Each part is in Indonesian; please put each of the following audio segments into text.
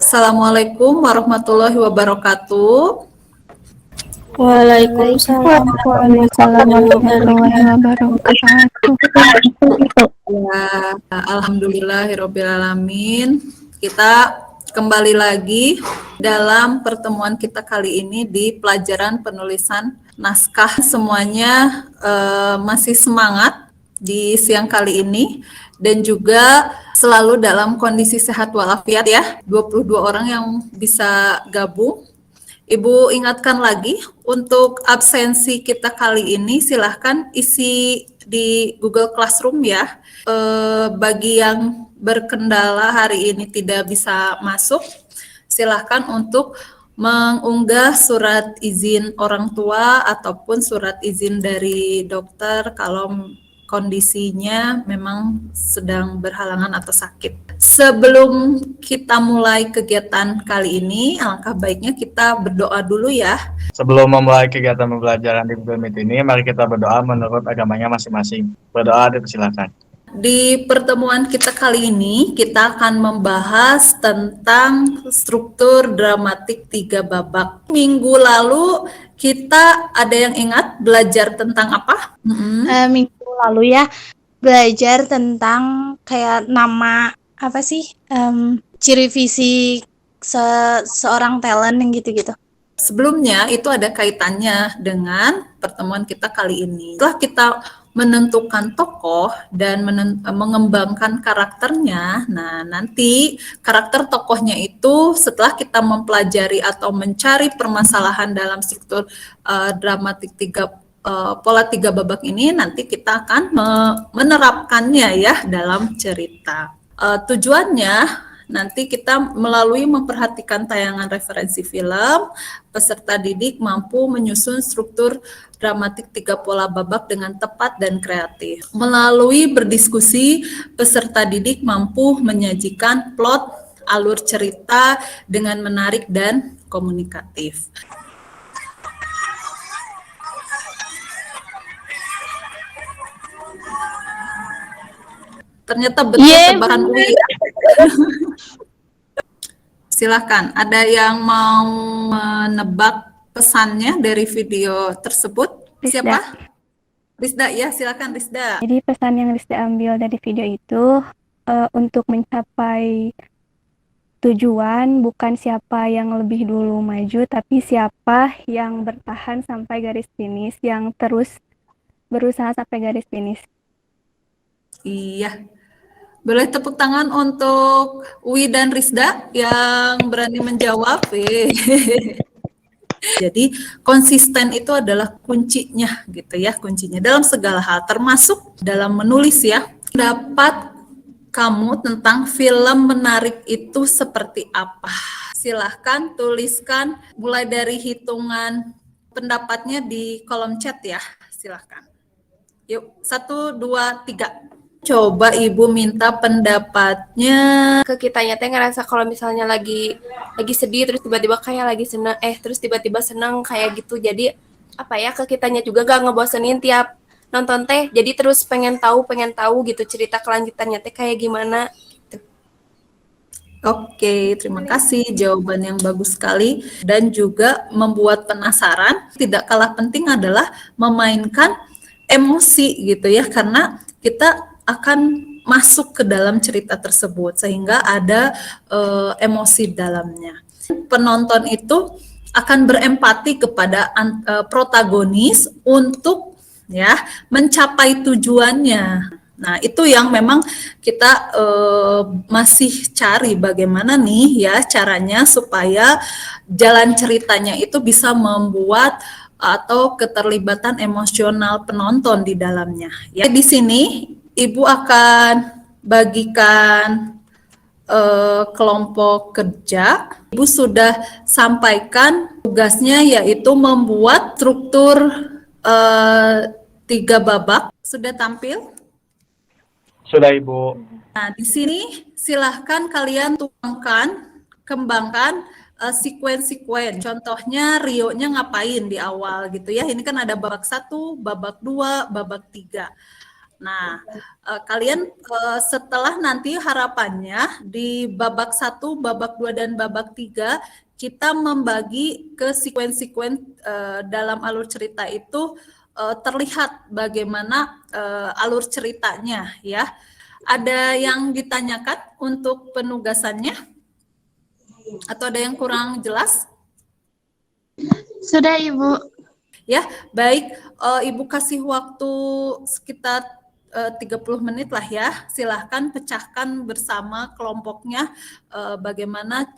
Assalamualaikum warahmatullahi wabarakatuh. Waalaikumsalam warahmatullahi wabarakatuh. Ya, alhamdulillahirobbilalamin. Kita kembali lagi dalam pertemuan kita kali ini di pelajaran penulisan naskah. Semuanya masih semangat di siang kali ini dan juga selalu dalam kondisi sehat walafiat ya. 22 orang yang bisa gabung. Ibu ingatkan lagi untuk absensi kita kali ini silahkan isi di Google Classroom ya. Bagi yang berkendala hari ini tidak bisa masuk, silahkan untuk mengunggah surat izin orang tua ataupun surat izin dari dokter kalau kondisinya memang sedang berhalangan atau sakit. Sebelum kita mulai kegiatan kali ini, alangkah baiknya kita berdoa dulu ya. Sebelum memulai kegiatan pembelajaran di Google Meet ini, mari kita berdoa menurut agamanya masing-masing. Berdoa dipersilakan. Di pertemuan kita kali ini, kita akan membahas tentang struktur dramatik 3 babak. Minggu lalu kita ada yang ingat belajar tentang apa? Minggu lalu ya belajar tentang kayak nama apa sih ciri fisik seorang talent yang gitu-gitu. Sebelumnya itu ada kaitannya dengan pertemuan kita kali ini. Setelah kita menentukan tokoh dan mengembangkan karakternya, nah nanti karakter tokohnya itu setelah kita mempelajari atau mencari permasalahan dalam struktur dramatik pola 3 babak ini, nanti kita akan menerapkannya ya dalam cerita. Tujuannya nanti kita melalui memperhatikan tayangan referensi film, peserta didik mampu menyusun struktur dramatik 3 pola babak dengan tepat dan kreatif. Melalui berdiskusi, peserta didik mampu menyajikan plot, alur cerita dengan menarik dan komunikatif. Ternyata betul tebakan UI. Silahkan, ada yang mau menebak pesannya dari video tersebut? Rizda. Siapa? Rizda, ya silakan Rizda. Jadi pesan yang Rizda ambil dari video itu untuk mencapai tujuan bukan siapa yang lebih dulu maju, tapi siapa yang bertahan sampai garis finish, yang terus berusaha sampai garis finish. Iya. Boleh tepuk tangan untuk Wi dan Rizda yang berani menjawab. Jadi konsisten itu adalah kuncinya gitu ya, kuncinya dalam segala hal termasuk dalam menulis ya. Dapat kamu tentang film menarik itu seperti apa? Silahkan tuliskan mulai dari hitungan pendapatnya di kolom chat ya, silahkan. Yuk, 1, 2, 3. Coba Ibu minta pendapatnya. Ke kitanya teh ngerasa kalau misalnya lagi sedih terus tiba-tiba kayak lagi senang terus tiba-tiba senang kayak gitu. Jadi apa ya, ke kitanya juga gak ngebosenin tiap nonton teh. Jadi terus pengen tahu gitu cerita kelanjutannya teh kayak gimana gitu. Oke, terima kasih jawaban yang bagus sekali dan juga membuat penasaran. Tidak kalah penting adalah memainkan emosi gitu ya, karena kita akan masuk ke dalam cerita tersebut sehingga ada emosi dalamnya. Penonton itu akan berempati kepada protagonis untuk ya mencapai tujuannya. Nah, itu yang memang kita masih cari bagaimana nih ya caranya supaya jalan ceritanya itu bisa membuat atau keterlibatan emosional penonton di dalamnya. Ya, di sini Ibu akan bagikan kelompok kerja. Ibu sudah sampaikan tugasnya yaitu membuat struktur 3 babak. Sudah tampil? Sudah, Ibu. Nah, di sini silahkan kalian tuangkan, kembangkan sekuen-sekuen. Contohnya Rio-nya ngapain di awal gitu ya. Ini kan ada babak 1, babak 2, babak 3. Nah, kalian setelah nanti harapannya di babak 1, babak 2 dan babak 3 kita membagi ke sekuen-sekuen dalam alur cerita itu terlihat bagaimana alur ceritanya ya. Ada yang ditanyakan untuk penugasannya? Atau ada yang kurang jelas? Sudah, Ibu. Ya, baik. Ibu kasih waktu sekitar 30 menit lah ya. Silahkan pecahkan bersama kelompoknya bagaimana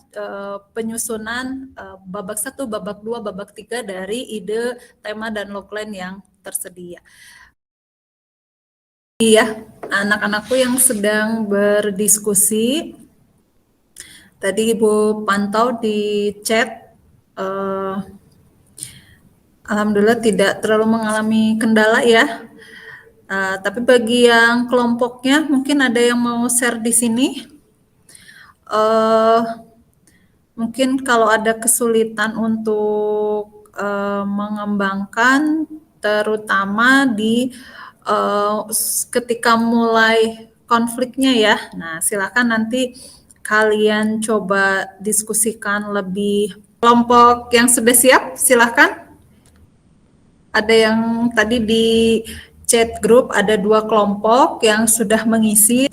penyusunan babak 1, babak 2, babak 3 dari ide, tema, dan logline yang tersedia. Iya, anak-anakku yang sedang berdiskusi, tadi Ibu pantau di chat, alhamdulillah tidak terlalu mengalami kendala ya. Tapi bagi yang kelompoknya mungkin ada yang mau share di sini. Mungkin kalau ada kesulitan untuk mengembangkan, terutama di ketika mulai konfliknya ya. Nah, silakan nanti kalian coba diskusikan lebih. Kelompok yang sudah siap, silakan. Ada yang tadi di chat grup ada 2 kelompok yang sudah mengisi.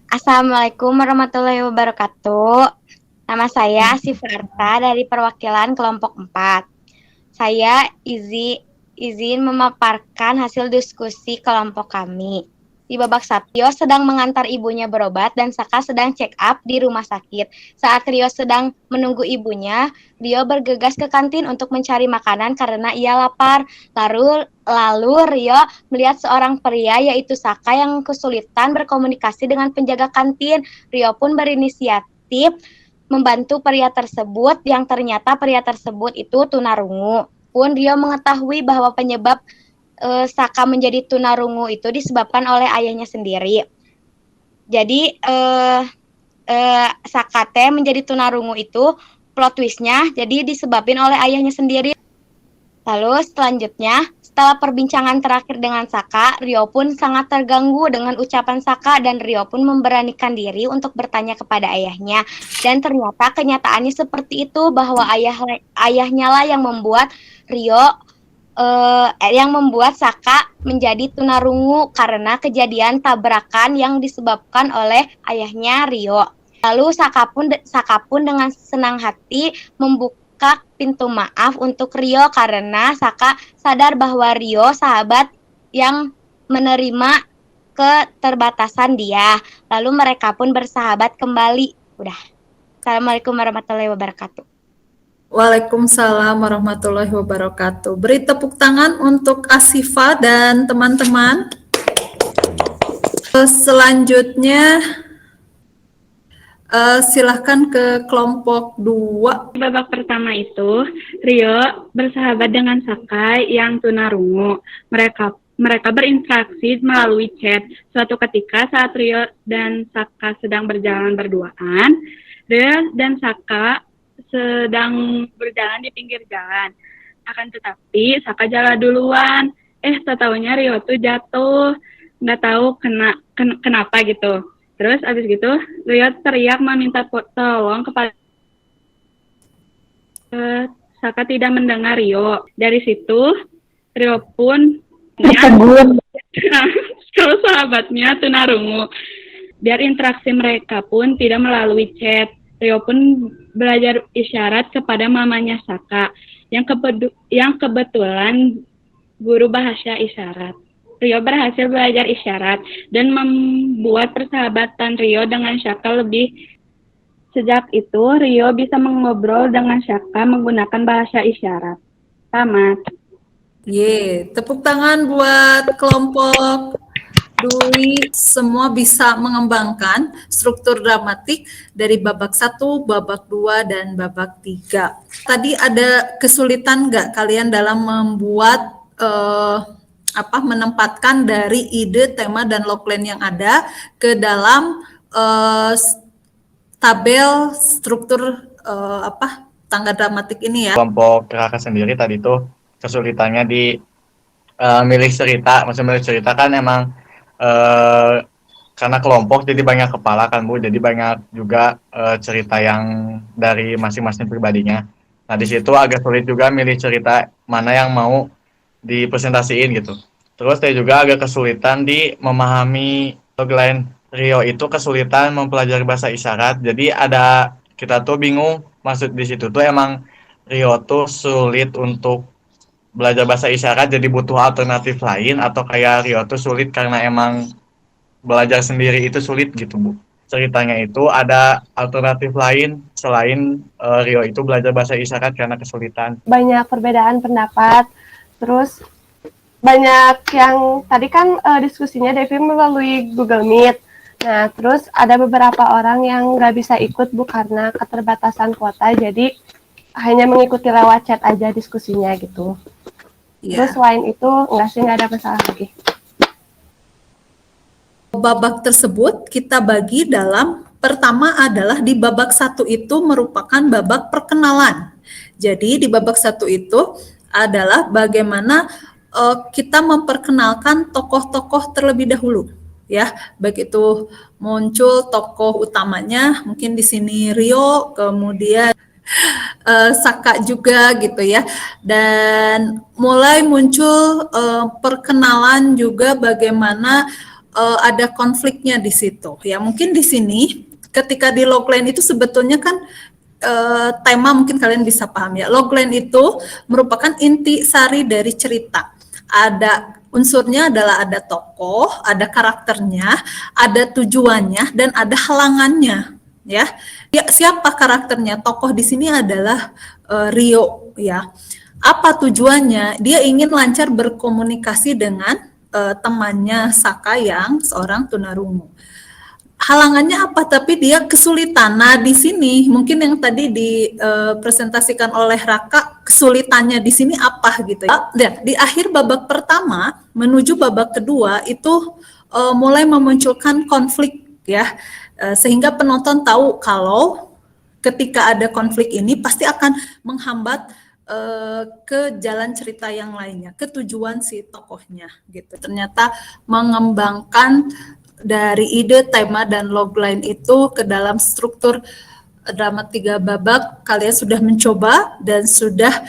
Assalamualaikum warahmatullahi wabarakatuh. Nama saya Sifarta dari perwakilan kelompok 4. Saya izin memaparkan hasil diskusi kelompok kami. Di babak 1, Rio sedang mengantar ibunya berobat dan Saka sedang check up di rumah sakit. Saat Rio sedang menunggu ibunya, Rio bergegas ke kantin untuk mencari makanan karena ia lapar. Lalu Rio melihat seorang pria yaitu Saka yang kesulitan berkomunikasi dengan penjaga kantin. Rio pun berinisiatif membantu pria tersebut yang ternyata pria tersebut itu tunarungu. Pun Rio mengetahui bahwa penyebab Saka menjadi tunarungu itu disebabkan oleh ayahnya sendiri. Jadi Saka teh menjadi tunarungu itu plot twistnya jadi disebabkan oleh ayahnya sendiri. Lalu selanjutnya setelah perbincangan terakhir dengan Saka, Rio pun sangat terganggu dengan ucapan Saka dan Rio pun memberanikan diri untuk bertanya kepada ayahnya. Dan ternyata kenyataannya seperti itu bahwa ayahnya lah yang membuat yang membuat Saka menjadi tunarungu karena kejadian tabrakan yang disebabkan oleh ayahnya Rio. Lalu Saka pun dengan senang hati membuka pintu maaf untuk Rio karena Saka sadar bahwa Rio sahabat yang menerima keterbatasan dia. Lalu mereka pun bersahabat kembali. Udah. Assalamualaikum warahmatullahi wabarakatuh. Waalaikumsalam warahmatullahi wabarakatuh. Beri tepuk tangan untuk Asifa dan teman-teman. Selanjutnya silahkan ke kelompok 2. Di babak pertama itu, Rio bersahabat dengan Saka yang tunarungu. Mereka berinteraksi melalui chat. Suatu ketika saat Rio dan Saka sedang berjalan berduaan, Rio dan Saka sedang berjalan di pinggir jalan. Akan tetapi Saka jalan duluan. Tahu-taunya Rio tuh jatuh. Nggak tahu kenapa gitu. Terus abis gitu Rio teriak meminta tolong kepada Saka tidak mendengar Rio. Dari situ Rio pun kalau sahabatnya tunarungu. Biar interaksi mereka pun tidak melalui chat. Rio pun belajar isyarat kepada mamanya Saka yang kebetulan guru bahasa isyarat. Rio berhasil belajar isyarat dan membuat persahabatan Rio dengan Saka lebih. Sejak itu Rio bisa mengobrol dengan Saka menggunakan bahasa isyarat. Tamat. Tepuk tangan buat kelompok Dwi, semua bisa mengembangkan struktur dramatik dari babak 1, babak 2, dan babak 3. Tadi ada kesulitan nggak kalian dalam membuat menempatkan dari ide, tema, dan logline yang ada ke dalam tabel struktur tangga dramatik ini ya? Kelompok kakak sendiri tadi tuh kesulitannya di milih cerita. Maksudnya milih cerita kan emang eh, karena kelompok jadi banyak kepala kan Bu, jadi banyak juga cerita yang dari masing-masing pribadinya. Nah di situ agak sulit juga milih cerita mana yang mau dipresentasiin gitu. Terus saya juga agak kesulitan di memahami logline Rio itu kesulitan mempelajari bahasa isyarat. Jadi ada kita tuh bingung maksud di situ tuh emang Rio tuh sulit untuk belajar bahasa isyarat jadi butuh alternatif lain atau kayak Rio tuh sulit karena emang belajar sendiri itu sulit gitu Bu. Ceritanya itu ada alternatif lain selain Rio itu belajar bahasa isyarat karena kesulitan. Banyak perbedaan pendapat, terus banyak yang tadi kan diskusinya Devi melalui Google Meet. Nah, terus ada beberapa orang yang nggak bisa ikut Bu karena keterbatasan kuota, jadi hanya mengikuti lewat chat aja diskusinya gitu. Terus selain itu nggak ada masalah lagi. Babak tersebut kita bagi dalam pertama adalah di babak 1 itu merupakan babak perkenalan. Jadi di babak 1 itu adalah bagaimana kita memperkenalkan tokoh-tokoh terlebih dahulu. Ya, baik itu muncul tokoh utamanya, mungkin di sini Rio, kemudian Saka juga gitu ya, dan mulai muncul perkenalan juga bagaimana ada konfliknya di situ. Ya mungkin di sini ketika di logline itu sebetulnya kan tema mungkin kalian bisa paham ya. Logline itu merupakan inti sari dari cerita. Ada unsurnya adalah ada tokoh, ada karakternya, ada tujuannya, dan ada halangannya. Ya, siapa karakternya? Tokoh di sini adalah Rio. Ya, apa tujuannya? Dia ingin lancar berkomunikasi dengan temannya Saka yang seorang tunarungu. Halangannya apa? Tapi dia kesulitan. Nah, di sini mungkin yang tadi dipresentasikan oleh Raka, kesulitannya di sini apa gitu ya. Dan di akhir babak pertama menuju babak kedua itu mulai memunculkan konflik ya. Sehingga penonton tahu kalau ketika ada konflik ini pasti akan menghambat ke jalan cerita yang lainnya, ke tujuan si tokohnya gitu. Ternyata mengembangkan dari ide, tema, dan logline itu ke dalam struktur drama 3 babak, kalian sudah mencoba dan sudah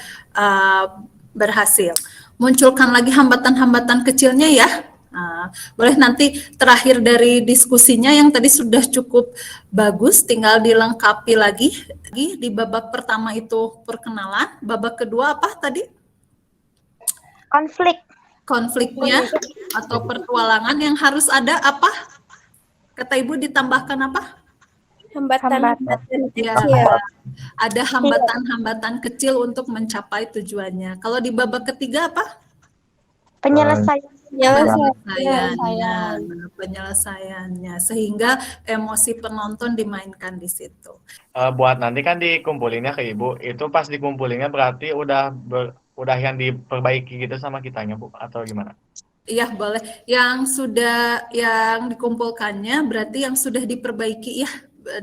berhasil. Munculkan lagi hambatan-hambatan kecilnya ya. Boleh nanti terakhir dari diskusinya yang tadi sudah cukup bagus, tinggal dilengkapi lagi. Di babak pertama itu perkenalan, babak kedua apa tadi? Konfliknya atau pertualangan yang harus ada apa? Kata Ibu ditambahkan apa? Hambatan Ya, ada hambatan-hambatan kecil untuk mencapai tujuannya. Kalau di babak ketiga apa? Penyelesaiannya sehingga emosi penonton dimainkan di situ. Buat nanti kan dikumpulinnya ke Ibu, itu pas dikumpulinnya berarti udah yang diperbaiki gitu sama kitanya Bu, atau gimana? Iya boleh, yang dikumpulkannya berarti yang sudah diperbaiki ya,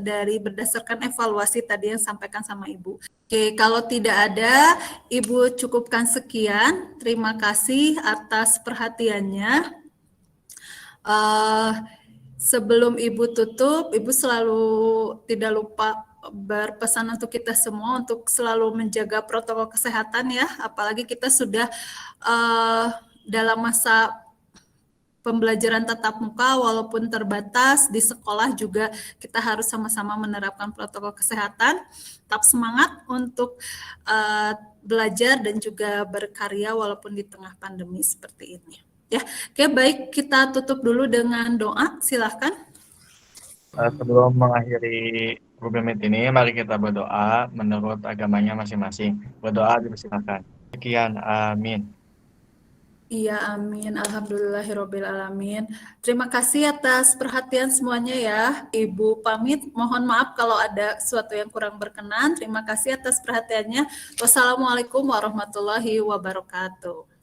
dari berdasarkan evaluasi tadi yang sampaikan sama Ibu. Oke, kalau tidak ada, Ibu cukupkan sekian. Terima kasih atas perhatiannya. Sebelum Ibu tutup, Ibu selalu tidak lupa berpesan untuk kita semua untuk selalu menjaga protokol kesehatan ya, apalagi kita sudah dalam masa pembelajaran tatap muka walaupun terbatas di sekolah juga kita harus sama-sama menerapkan protokol kesehatan. Tetap semangat untuk belajar dan juga berkarya walaupun di tengah pandemi seperti ini. Ya, oke baik, kita tutup dulu dengan doa. Silahkan. Sebelum mengakhiri Google Meet ini, mari kita berdoa menurut agamanya masing-masing. Berdoa dipersilakan. Sekian, amin. Iya, amin. Alhamdulillahirabbil alamin. Terima kasih atas perhatian semuanya ya. Ibu pamit, mohon maaf kalau ada sesuatu yang kurang berkenan. Terima kasih atas perhatiannya. Wassalamualaikum warahmatullahi wabarakatuh.